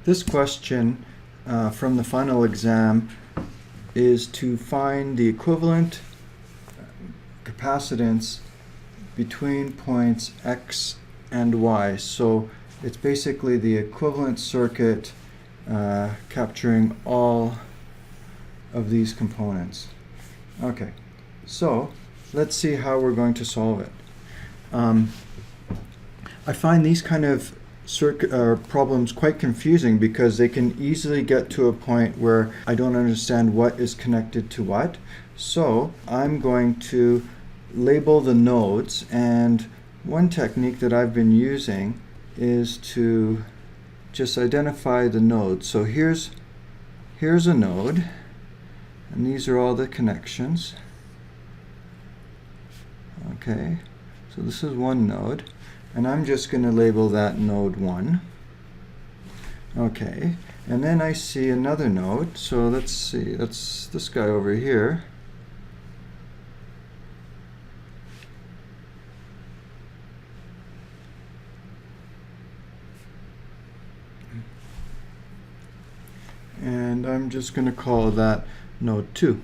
This question from the final exam is to find the equivalent capacitance between points X and Y. So it's basically the equivalent circuit capturing all of these components. Okay, so let's see how we're going to solve it. I find these kind of problems quite confusing because they can easily get to a point where I don't understand what is connected to what. So I'm going to label the nodes, and one technique that I've been using is to just identify the nodes. So here's a node, and these are all the connections. Okay, so this is one node, and I'm just going to label that node 1. Okay, and then I see another node, so let's see, that's this guy over here. And I'm just going to call that node 2.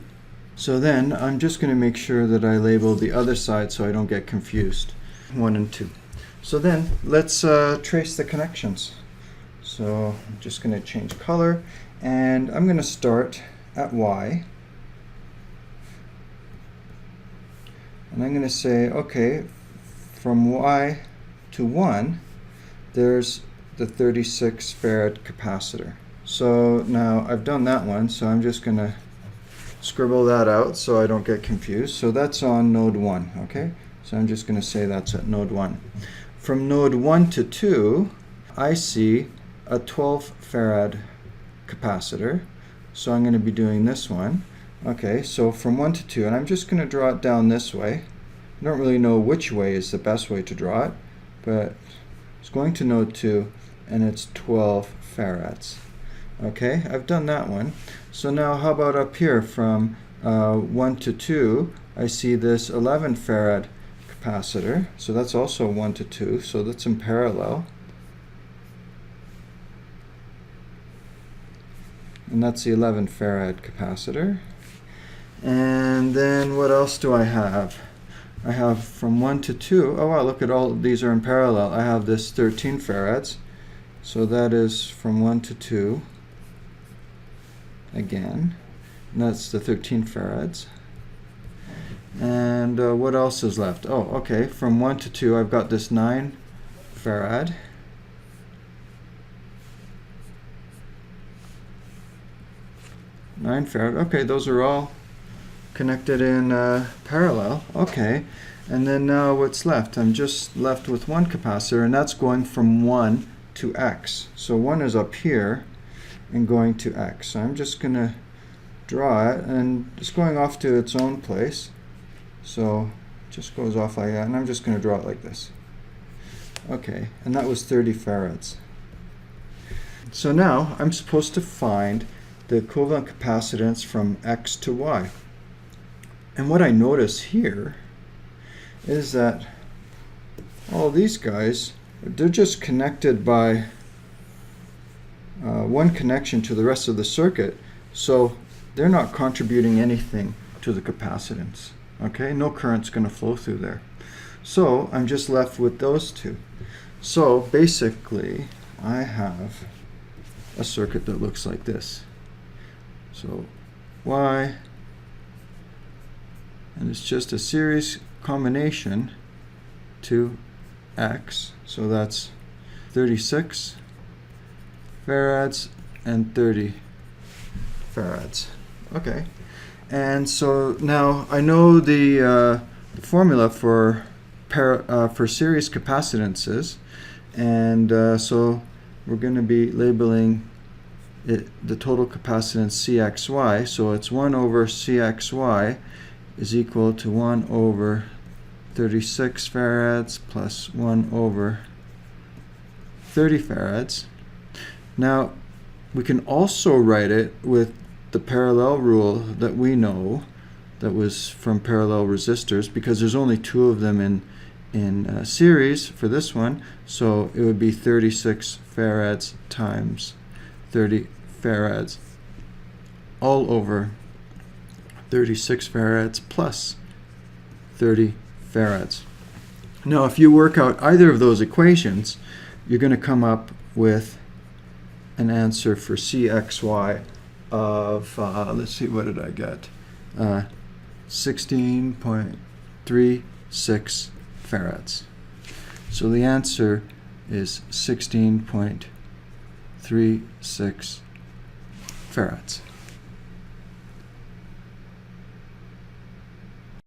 So then I'm just going to make sure that I label the other side so I don't get confused. 1 and 2. So then let's trace the connections. So I'm just going to change color, and I'm going to start at Y. And I'm going to say, okay, from Y to 1, there's the 36 farad capacitor. So now I've done that one, so I'm just going to scribble that out so I don't get confused. So that's on node 1, okay? So I'm just going to say that's at node 1. From node 1 to 2, I see a 12 farad capacitor. So I'm going to be doing this one. Okay, so from 1 to 2, and I'm just going to draw it down this way. I don't really know which way is the best way to draw it, but it's going to node 2, and it's 12 farads. Okay, I've done that one. So now how about up here from 1 to 2, I see this 11 farad capacitor. So that's also 1 to 2, so that's in parallel. And that's the 11 farad capacitor. And then what else do I have? I have from 1 to 2, oh wow, look at all of these are in parallel. I have this 13 farads. So that is from 1 to 2 again. And that's the 13 farads. And what else is left? Oh, okay, from 1 to 2 I've got this 9 farad. Okay, those are all connected in parallel. Okay, and then now what's left? I'm just left with one capacitor, and that's going from 1 to X. So 1 is up here and going to X. So I'm just going to draw it, and it's going off to its own place. So it just goes off like that, and I'm just going to draw it like this. Okay, and that was 30 farads. So now I'm supposed to find the equivalent capacitance from X to Y. And what I notice here is that all these guys, they're just connected by one connection to the rest of the circuit, so they're not contributing anything to the capacitance. Okay, no current's going to flow through there. So I'm just left with those two. So basically I have a circuit that looks like this. So Y, and it's just a series combination to X. So that's 36 farads and 30 farads. Okay, and so now I know the formula for series capacitances, and so we're going to be labeling the total capacitance CXY. So it's 1 over CXY is equal to 1 over 36 farads plus 1 over 30 farads. Now we can also write it with the parallel rule that we know, that was from parallel resistors, because there's only 2 of them in series for this one. So it would be 36 farads times 30 farads all over 36 farads plus 30 farads. Now, if you work out either of those equations, you're going to come up with an answer for CXY of, let's see, what did I get? 16.36 farads. So the answer is 16.36 farads.